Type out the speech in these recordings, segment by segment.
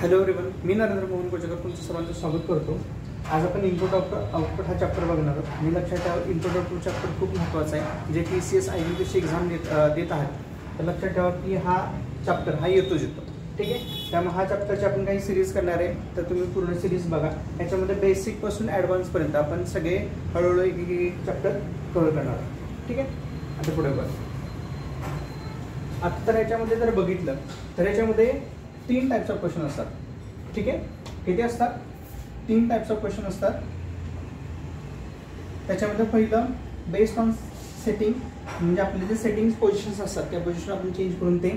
Hello everyone, मी नरेंद्र मोहन कोचकर तुमचं सर्वांचं स्वागत करतो। आज आपण इनपुट आउटपुट हा चॅप्टर बघणार आहोत आणि लक्षात ठेवा, इनपुट आउटपुट चॅप्टर खूप महत्त्वाचा आहे। जे TCS IBPC एक्झाम देत आहेत तर लक्षात ठेवा की हा चॅप्टर हा येतो ठीक आहे। त्यामुळे हा चॅप्टरची आपण काही सिरीज करणार आहे, तर तुम्ही पूर्ण सिरीज बघा। याच्यामध्ये बेसिक पासून ॲडव्हान्सपर्यंत आपण सगळे हळूहळू एक चॅप्टर कव्हर करणार आहोत, ठीक आहे। आता पुढे बघा। आता तर याच्यामध्ये जर बघितलं तर याच्यामध्ये 3 टाइप्स ऑफ क्वेश्चन असतात, ठीक आहे। किती असतात? 3 टाइप्स ऑफ क्वेश्चन असतात। त्याच्यामध्ये पहिलं बेस्ड ऑन सेटिंग, म्हणजे आपले जे सेटिंग्स पोझिशन्स असतात त्या पोझिशन आपण चेंज करून ते।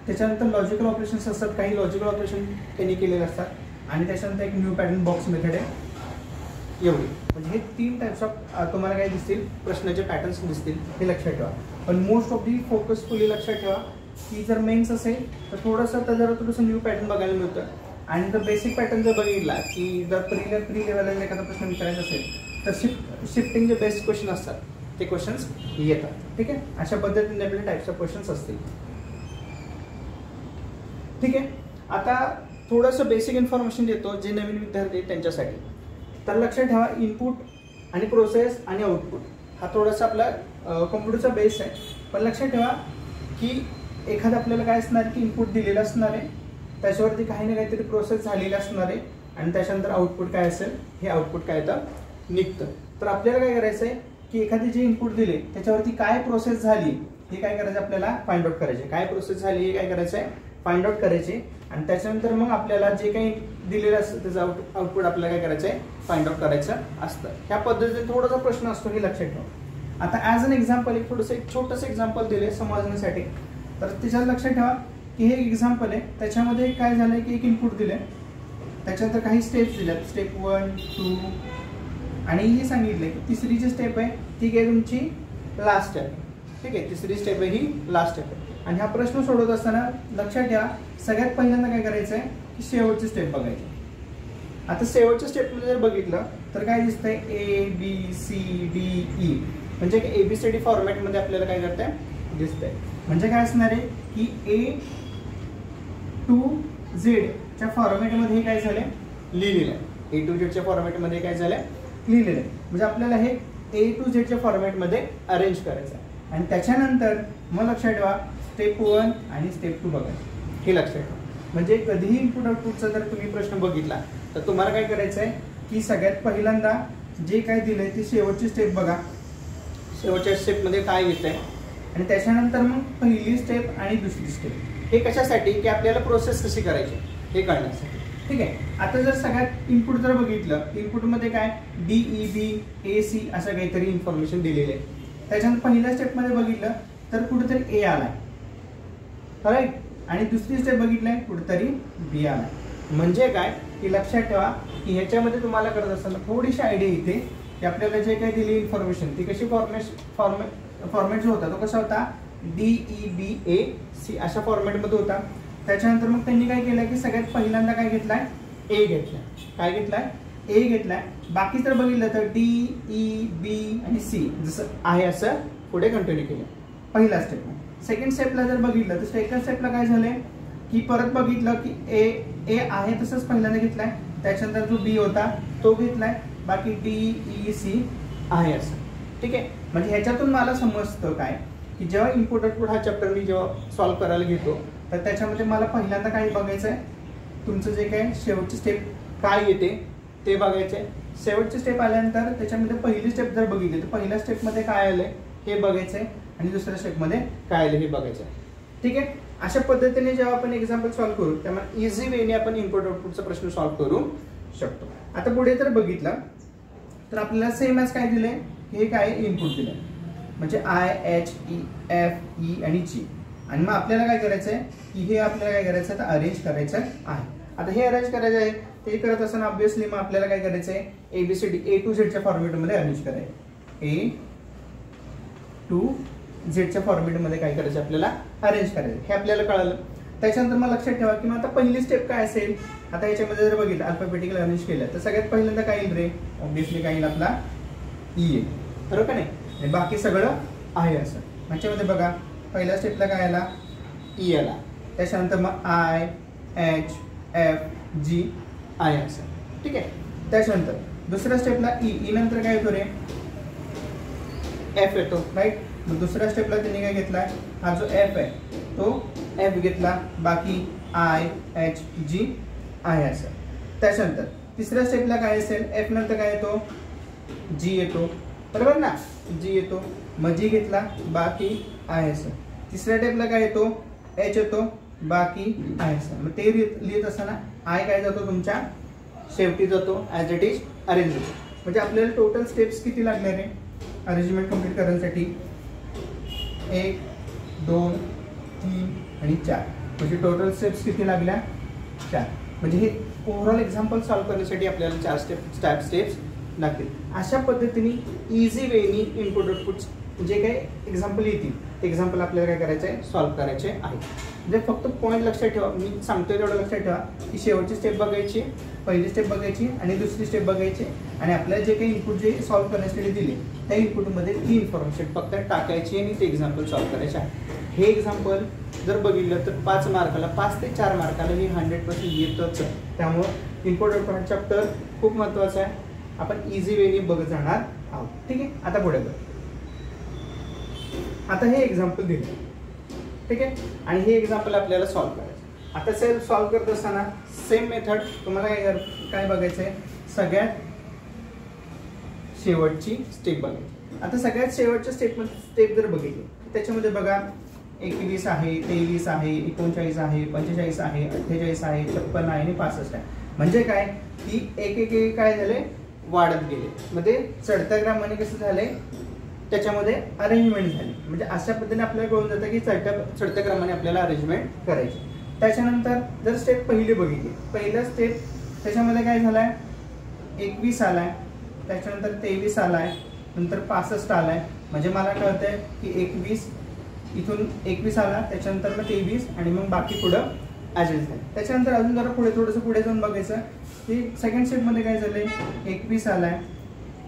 त्याच्यानंतर लॉजिकल ऑपरेशन्स असतात, काही लॉजिकल ऑपरेशन त्यांनी केलेले असतात आणि त्याच्यानंतर एक न्यू पॅटर्न बॉक्स मेथड आहे। एवढी म्हणजे हे 3 टाइप्स ऑफ तुम्हाला काय दिसतील, प्रश्नाचे पॅटर्न्स दिसतील, हे लक्षात ठेवा। पण मोस्ट ऑफ दी फोकसफुली लक्षात ठेवा की जर मेन्स असेल तर थोडंसं न्यू पॅटर्न बघायला मिळतं। आणि जर बेसिक पॅटर्न जर बघितला की जर प्री लेवलला एखादा प्रश्न विचारायचा असेल तर शिफ्टिंग जे बेस्ट क्वेश्चन असतात ते क्वेश्चन्स येतात, ठीक आहे। अशा पद्धतीने आपले टाइप्स ऑफ क्वेश्चन्स असतील, ठीक आहे। आता थोडंसं बेसिक इन्फॉर्मेशन देतो जे नवीन विद्यार्थी आहेत त्यांच्यासाठी। तर लक्षात ठेवा, इनपुट आणि प्रोसेस आणि आउटपुट हा थोडासा आपला कॉम्प्युटरचा बेस आहे। पण लक्षात ठेवा की एखादं आपल्याला काय असणार की इनपुट दिलेलं असणार आहे, त्याच्यावरती काही ना काहीतरी प्रोसेस झालेली असणार आहे आणि त्याच्यानंतर आउटपुट काय असेल, हे आउटपुट काय तर निघतं। तर आपल्याला काय करायचं आहे की एखादी जे इनपुट दिले त्याच्यावरती काय प्रोसेस झाली हे काय करायचं, आपल्याला फाइंड आउट करायचे। काय प्रोसेस झाली हे काय करायचं आहे, फाइंड आउट करायचे। आणि त्याच्यानंतर मग आपल्याला जे काही दिलेलं असतं त्याचं आउटपुट आपल्याला काय करायचं आहे, फाइंड आउट करायचं असतं। ह्या पद्धतीने थोडासा प्रश्न असतो, हे लक्षात ठेवा। आता ॲज अन एक्झाम्पल एक छोटंसं एक्झाम्पल दिले समजण्यासाठी। तर त्याच्यात लक्षात ठेवा की हे एक्झाम्पल आहे, त्याच्यामध्ये काय झालंय की एक इनपुट दिले, त्याच्यानंतर काही स्टेप्स दिल्यात, स्टेप 1, 2 आणि हे सांगितलंय की तिसरी जी स्टेप आहे ती काय तुमची लास्ट स्टेप, ठीक आहे। तिसरी स्टेप आहे ही लास्ट स्टेप आहे। आणि हा प्रश्न सोडवत असताना लक्षात ठेवा सगळ्यात पहिल्यांदा काय करायचं आहे की शेवटची स्टेप बघायची। आता शेवटच्या स्टेपमध्ये जर बघितलं तर काय दिसतंय, ABCDE म्हणजे ABCD फॉर्मॅटमध्ये आपल्याला काय करतंय दिसतंय। म्हणजे काय असणार आहे की A to Z च्या फॉर्मॅटमध्ये हे काय झालंय लिहिलेलं आहे। A to Z च्या फॉर्मॅटमध्ये काय झालंय लिहिलेलं आहे। म्हणजे आपल्याला हे A to Z च्या फॉर्मॅटमध्ये अरेंज करायचं आहे। आणि त्याच्यानंतर मग लक्षात ठेवा स्टेप 1 आणि स्टेप 2 बघायचं, हे लक्षात ठेवा। म्हणजे कधीही इनपुट आउटपुटचा जर तुम्ही प्रश्न बघितला तर तुम्हाला काय करायचं आहे की सगळ्यात पहिल्यांदा जे काय दिलंय ती शेवटची स्टेप बघा, शेवटच्या स्टेपमध्ये काय येतंय आणि त्याच्यानंतर मग पहिली स्टेप आणि दुसरी स्टेप। हे कशासाठी की आपल्याला प्रोसेस कशी करायची हे कळण्यासाठी, ठीक आहे। आता जर सगळ्यात इनपुट जर बघितलं, इनपुटमध्ये काय DEB AC असं काहीतरी इन्फॉर्मेशन दिलेली आहे। त्याच्यानंतर पहिल्या स्टेपमध्ये बघितलं तर कुठेतरी A आलाय, राईट, आणि दुसरी स्टेप बघितलंय कुठेतरी B आलाय। म्हणजे काय की लक्षात ठेवा की ह्याच्यामध्ये तुम्हाला करत असताना थोडीशी आयडिया येते की आपल्याला जे काही दिली इन्फॉर्मेशन ती कशी फॉर्मॅट जो होता तो कसा होता, DEBAC अशा फॉर्मॅटमध्ये होता। त्याच्यानंतर मग त्यांनी काय केलं की सगळ्यात पहिल्यांदा काय घेतलाय, A घेतलाय। काय घेतलाय, A घेतलाय। बाकी जर बघितलं तर D, E, B आणि C जसं आहे असं पुढे कंटिन्यू केलं पहिल्या स्टेपला। सेकंड स्टेपला जर बघितलं तर सेकंड स्टेपला काय झालंय की परत बघितलं की A आहे तसंच पहिल्यांदा घेतलाय, त्याच्यानंतर जो B होता तो घेतलाय, बाकी D, E, C आहे असं, ठीक आहे। म्हणजे ह्याच्यातून मला समजतं काय की जेव्हा इनपुट आउटपुट हा चॅप्टर मी जेव्हा सॉल्व्ह करायला घेतो तर त्याच्यामध्ये मला पहिल्यांदा काय बघायचं आहे, तुमचं जे काय शेवटची स्टेप काय येते ते बघायचं आहे। शेवटची स्टेप आल्यानंतर त्याच्यामध्ये पहिली स्टेप जर बघितली तर पहिल्या स्टेपमध्ये काय आलंय हे बघायचं आहे आणि दुसऱ्या स्टेपमध्ये काय आलं हे बघायचं आहे, ठीक आहे। अशा पद्धतीने जेव्हा आपण एक्झाम्पल सॉल्व्ह करू तेव्हा इझी वेने आपण इनपुट आउटपुटचा प्रश्न सॉल्व्ह करू शकतो। आता पुढे जर बघितलं तर आपल्याला सेम ॲज काय दिले, हे काय इनपुट दिले म्हणजे I, H, E, F, E आणि G। आणि मग आपल्याला काय करायचं आहे की हे आपल्याला काय करायचं आहे तर अरेंज करायचं आहे। आता हे अरेंज करायचं आहे, ते करत असताना ऑब्व्हियसली मग आपल्याला काय करायचं आहे ABCD A to Z च्या फॉर्मॅटमध्ये अरेंज करायचं, A to Z च्या फॉर्मॅटमध्ये काय करायचं आपल्याला अरेंज करायचं, हे आपल्याला कळालं। त्याच्यानंतर मग लक्षात ठेवा की मग आता पहिली स्टेप काय असेल, आता याच्यामध्ये जर बघितलं अल्फाबेटिकल अरेंज केलं तर सगळ्यात पहिल्यांदा काय येईल रे, ऑब्व्हियसली काय येईल आपला E येईल, बरोबर का नाही, आणि बाकी सगळं आहे असं। ह्याच्यामध्ये बघा पहिल्या स्टेपला काय आला E आला, त्याच्यानंतर मग I, H, F G I असं. ठीक आहे. त्याच्यानंतर दुसऱ्या स्टेपला ई नंतर काय येतो रे, F येतो, राईट. मग दुसऱ्या स्टेपला त्यांनी काय घेतला, हा जो F आहे तो F घेतला, बाकी I H G I असं. त्याच्यानंतर तिसऱ्या स्टेपला काय असेल, F नंतर काय येतो, G येतो, बरोबर ना, G येतो, मग G घेतला, बाकी I असं. तिसऱ्या स्टेपला काय येतो, H येतो, बाकी I असं. मग ते लिहित असताना I काय जातो तुमच्या शेवटी जातो, ॲज इट इज अरेंज होतो. म्हणजे आपल्याला टोटल स्टेप्स किती लागणार आहे अरेंजमेंट कम्प्लीट करण्यासाठी, 1 2 3 आणि 4. म्हणजे टोटल स्टेप्स किती लागल्या, 4. म्हणजे हे ओव्हरऑल एक्झाम्पल सॉल्व्ह करण्यासाठी आपल्याला 4 स्टेप्स लागतील. अशा पद्धतीने इझी वेनी इनपुट आउटपुट जे काही एक्झाम्पल येतील ते एक्झाम्पल आपल्याला काय करायचं आहे, सॉल्व्ह करायचे आहे. म्हणजे फक्त पॉईंट लक्षात ठेवा, मी सांगतोय तेवढं लक्षात ठेवा की शेवटची स्टेप बघायची, पहिली स्टेप बघायची आणि दुसरी स्टेप बघायची, आणि आपल्याला जे काही इनपुट जे सॉल्व्ह करण्यासाठी दिले त्या इनपुटमध्ये ती इन्फॉर्मेशन फक्त टाकायची आणि ते एक्झाम्पल सॉल्व्ह करायचे आहे. हे एक्झाम्पल जर बघितलं तर 5 मार्काला 5 ते 4 मार्काला हे 100% येतच. त्यामुळं इनपुट आउटपुट चॅप्टर खूप महत्त्वाचं आहे. आपण इझी वेनी बघत जाणार आहोत. ठीक आहे. आता पुढे बघ, आता हे एक्झाम्पल दिले, ठीक आहे, आणि हे एक्झाम्पल आपल्याला सॉल्व्ह करायचं. आता सेल्फ सॉल्व्ह करत असताना सेम मेथड तुम्हाला काय बघायचं आहे, सगळ्यात शेवटची स्टेप बघायची. आता सगळ्यात शेवटच्या स्टेप जर बघितली त्याच्यामध्ये बघा 21 आहे, 23 आहे, 39 आहे, 45 आहे, 48 आहे, 56 आहे आणि 65 आहे. म्हणजे काय की एक काय झाले, वाढत गेले. मध्ये चढत्या क्रमाने कसं झाले, त्याच्यामध्ये अरेंजमेंट झाली. म्हणजे अशा पद्धतीने आपल्याला कळून जातं की चढत्या क्रमाने आपल्याला अरेंजमेंट करायची. त्याच्यानंतर जर स्टेप पहिली बघितली, पहिला स्टेप त्याच्यामध्ये काय झालाय, 21 आलाय, त्याच्यानंतर 23 आलाय, नंतर 65 आलाय. म्हणजे मला कळतंय की 21 इथून 21 आला, त्याच्यानंतर मग 23 आणि मग बाकी पुढं ॲडजस्ट झालं. त्याच्यानंतर अजून जरा पुढे थोडंसं पुढे जाऊन बघायचं की सेकंड स्टेपमध्ये काय झालंय, 21 आलाय,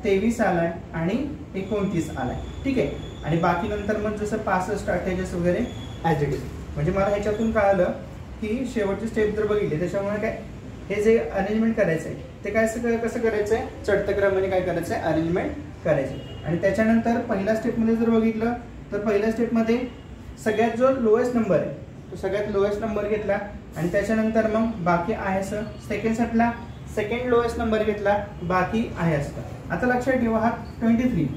23 आलाय आणि 29 आलाय. ठीक आहे. आणि बाकी नंतर मग जसं 65 48 वगैरे ॲज इट इज. म्हणजे मला ह्याच्यातून कळालं की शेवटची स्टेप जर बघितली त्याच्यामुळे काय हे जे अरेंजमेंट करायचं आहे ते कसं करायचं आहे, चढत्या क्रमाने काय करायचं आहे, अरेंजमेंट करायचं. आणि त्याच्यानंतर पहिल्या स्टेपमध्ये जर बघितलं तर पहिल्या स्टेपमध्ये सगळ्यात जो लोएस्ट नंबर आहे तो सगळ्यात लोएस्ट नंबर घेतला आणि त्याच्यानंतर मग बाकी आहे असं. सेकंड स्टेपला सेकंड लोएस्ट नंबर घेतला, बाकी आहे असतं. आता लक्षात ठेवा हा 23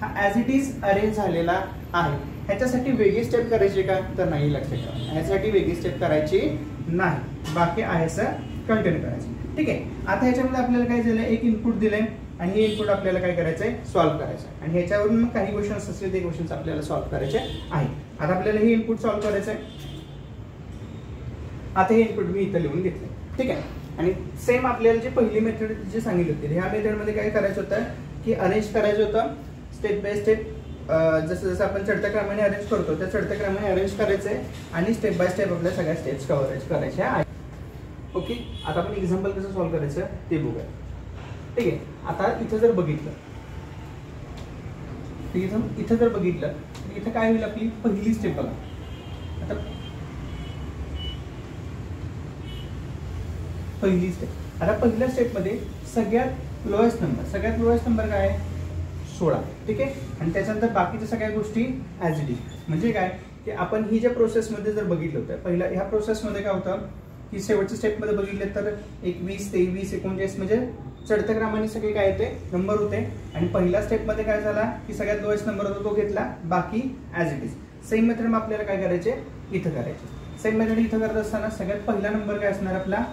हा ॲज इट इज अरेंज झालेला आहे. ह्याच्यासाठी वेगळी स्टेप करायची का, तर नाही. लक्षात ठेवा ह्याच्यासाठी वेगळी स्टेप करायची नाही, बाकी आहे असं कंटिन्यू करायचं. ठीक आहे. आता ह्याच्यामध्ये आपल्याला काय झालं, एक इनपुट दिलंय आणि हे इनपुट आपल्याला काय करायचं आहे, सॉल्व्ह करायचं आहे. आणि ह्याच्यावरून मग काही क्वेश्चन्स असतील ते क्वेश्चन्स आपल्याला सॉल्व्ह करायचे आहे. आता आपल्याला हे इनपुट सॉल्व्ह करायचं आहे. आता हे इनपुट मी इथं लिहून घेतलं. ठीक आहे. आणि सेम आपल्याला जी पहिली मेथड जी सांगितली होती ह्या मेथडमध्ये काय करायचं होतं की अरेंज करायचं होतं स्टेप बाय स्टेप. जसं जसं आपण चढत्या क्रमाने अरेंज करतो त्या चढत्या क्रमाने अरेंज करायचं आहे आणि स्टेप बाय स्टेप आपल्या सगळ्या स्टेप्स कव्हरेज करायच्या आहेत. ओके. आता आपण एक्झाम्पल कसं सॉल्व्ह करायचं ते बघूया. ठीक आहे. आता इथं जर बघितलं इथं जर बघितलं तर इथं काय होईल, आपली पहिली स्टेप बघा. आता पहिली स्टेप, आता पहिल्या स्टेपमध्ये सगळ्यात लोएस्ट नंबर काय आहे, 16. ठीक आहे. आणि त्याच्यानंतर बाकीच्या सगळ्या गोष्टी ॲज इट इज. म्हणजे काय की आपण ही ज्या प्रोसेसमध्ये जर बघितलं होतं पहिल्या ह्या प्रोसेसमध्ये काय होतं की शेवटच्या स्टेपमध्ये बघितलं तर 21 23 29 म्हणजे चढत्या क्रमाने सगळे काय येते नंबर होते. आणि पहिल्या स्टेपमध्ये काय झाला की सगळ्यात लोएस्ट नंबर होता तो घेतला, बाकी as it is. Same method मग आपल्याला काय करायचे, इथं करायचे. सेम मेथड इथं करत असताना सगळ्यात पहिला नंबर काय असणार आपला,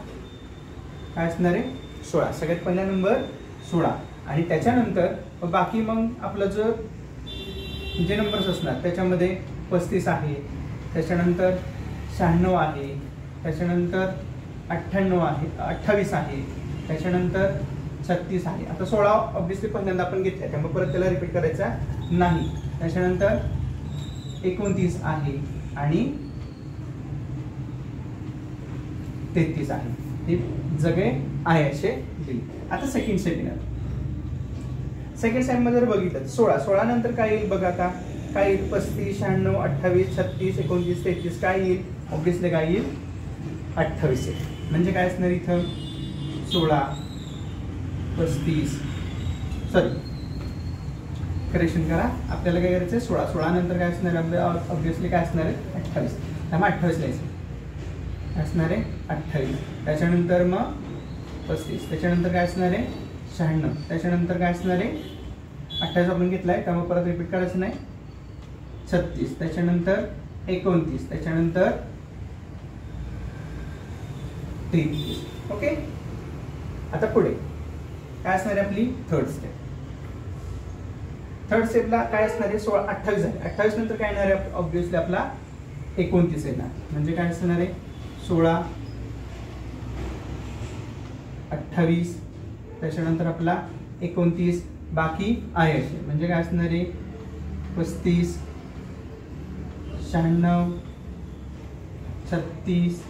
काय असणार आहे, 16. सगळ्यात पहिला नंबर 16. आणि त्याच्यानंतर बाकी मग आपलं जे नंबर्स असणार त्याच्यामध्ये 35 आहे, त्याच्यानंतर 96 आहे, त्याच्यानंतर 98 आहे, 28 आहे, त्याच्यानंतर 36 आहे. आता 16 ऑब्व्हियसली पहिल्यांदा आपण घेतल्या त्यामुळे परत त्याला रिपीट करायचा नाही. त्याच्यानंतर 29 आहे आणि 33 आहे. हे सगळे आहे असे दिले. आता सेकंड स्टेप मध्ये जर बघितलं 16 नंतर काय येईल बघा. आता काय येईल, 35 96 28 36 29 33 काय येईल, ऑब्व्हियसली काय येईल 28 आहे. म्हणजे काय असणार इथं 16 35 सॉरी करेक्शन करा, आपल्याला काय करायचं आहे 16. 16 नंतर काय असणार आहे ऑब्विसली काय असणार आहे 28. त्यामुळे 28 लिहायचं असणार आहे 28. त्याच्यानंतर मग 35. त्याच्यानंतर काय असणार आहे 96. त्याच्यानंतर काय असणार आहे 28 आपण घेतला आहे त्यामुळे परत रिपीट करायचं नाही. 36. त्याच्यानंतर 29. त्याच्यानंतर 33. ओके. आता पुढे काय असणार आहे आपली थर्ड स्टेप. थर्ड स्टेपला काय असणार आहे 16 28 झाले. 28 नंतर काय येणार आहे ऑब्विसली आपला 29 येणार. म्हणजे काय असणार आहे 16 28 त्याच्यानंतर आपला 29 बाकी आहे असे. म्हणजे काय असणार आहे 35 96 36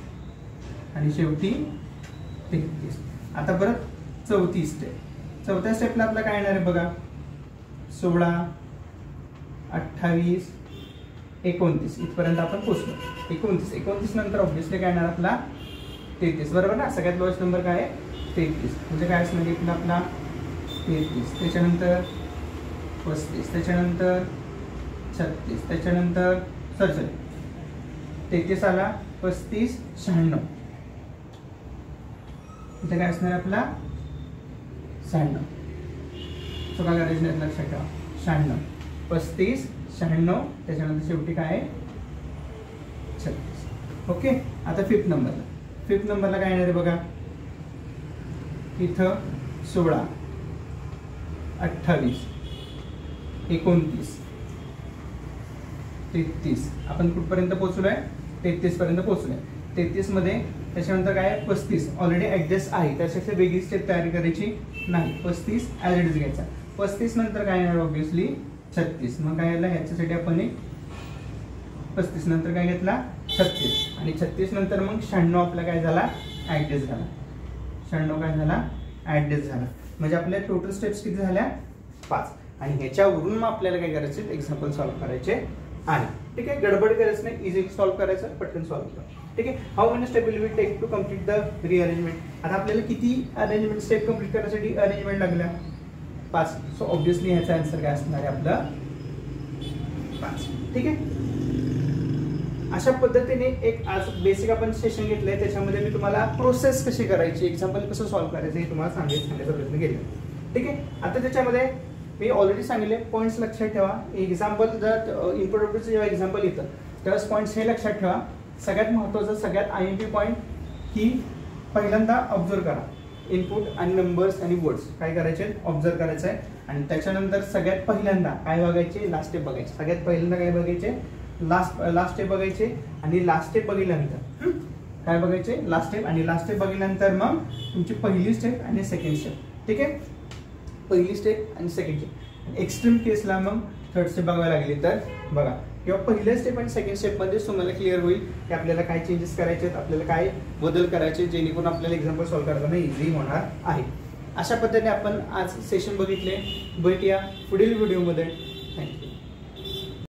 आणि शेवटी 33. आता परत 34 स्टेप. चौथ्या स्टेपला आपला काय येणार आहे बघा 16 28 29 इथपर्यंत आपण पोहोचलो. 29 नंतर ऑब्विसली काय येणार आपला 33 बरोबर ना. सगळ्यात लोएस्ट नंबर काय आहे 33. म्हणजे काय असणार इथला आपला 33. त्याच्यानंतर 35 त्याच्यानंतर 36 त्याच्यानंतर सॉरी 33 आला 35 96 इथे काय असणार आपला 96. चुका करायची नाही लक्षात ठेवा. 96 35 96 त्याच्यानंतर शेवटी काय आहे 36. ओके. आता फिफ्थ नंबरला काय येणार आहे बघा इथं 16 28 29 33. आपण कुठपर्यंत पोहोचलोय 33 पर्यंत पोहोचलोय. 33 मध्ये त्याच्यानंतर काय आहे 35 ऑलरेडी ऍडजस्ट आहे त्याच्यापेक्षा वेगळी स्टेप तयारी करायची नाही. 35 ॲज इट इज घ्यायचा. 35 नंतर काय येणार ऑब्विसली 36. मग काय याला ह्याच्यासाठी आपण 35 नंतर काय घेतला 36 आणि 36 नंतर मग 96 आपला काय झाला ऍडजस्ट झाला. 96 काय झाला ऍडजस्ट झाला. म्हणजे आपल्या टोटल स्टेप्स किती झाल्या 5. आणि ह्याच्यावरून मग आपल्याला काय करायचे एक्झाम्पल सॉल्व्ह करायचे आहे. ठीक आहे. गडबड करायचं नाही. इझी सॉल्व्ह करायचं पटकन सॉल्व्ह करा. ठीक आहे. How many step will we take to complete the rearrangement. आता आपल्याला किती अरेंजमेंट स्टेप कम्प्लीट करण्यासाठी अरेंजमेंट लागल्या 5. सो ऑब्विसली ह्याचा आन्सर काय असणार आहे आपलं 5. ठीक आहे. अशा पद्धतीने एक आज बेसिक आपण सेशन घेतलंय. त्याच्यामध्ये मी तुम्हाला प्रोसेस कशी करायची एक्झाम्पल कसं सॉल्व्ह करायचं हे तुम्हाला सांगायचा प्रयत्न केला. ठीक आहे. आता त्याच्यामध्ये मी ऑलरेडी सांगितले पॉईंट्स लक्षात ठेवा. एक्झाम्पल जर इनपुट आउटपुटचं जेव्हा एक्झाम्पल येतं त्यावेळेस पॉईंट्स हे लक्षात ठेवा. सगळ्यात महत्त्वाचं सगळ्यात IMP पॉईंट की पहिल्यांदा ऑब्झर्व करा. इनपुट आणि नंबर्स आणि वर्ड्स काय करायचे ऑब्झर्व करायचं आहे. आणि त्याच्यानंतर सगळ्यात पहिल्यांदा काय बघायचे लास्ट स्टेप बघायचे. सगळ्यात पहिल्यांदा काय बघायचे लास्ट स्टेप बघायचे. आणि लास्ट स्टेप बघितल्यानंतर काय बघायचे लास्ट स्टेप. आणि लास्ट स्टेप बघितल्यानंतर मग तुमची पहिली स्टेप आणि सेकंड स्टेप. ठीक आहे. पहिली स्टेप आणि सेकंड स्टेप. एक्स्ट्रीम केसला मग थर्ड स्टेप बघायला लागली तर बघा किंवा पहिल्या स्टेप आणि सेकंड स्टेपमध्ये तुम्हाला क्लिअर होईल की आपल्याला काय चेंजेस करायचे आहेत आपल्याला काय बदल करायचे जेणेकरून आपल्याला एक्झाम्पल सॉल्व्ह करताना इझी होणार आहे. अशा पद्धतीने आपण आज सेशन बघितले. भेटूया पुढील व्हिडिओमध्ये. थँक्यू.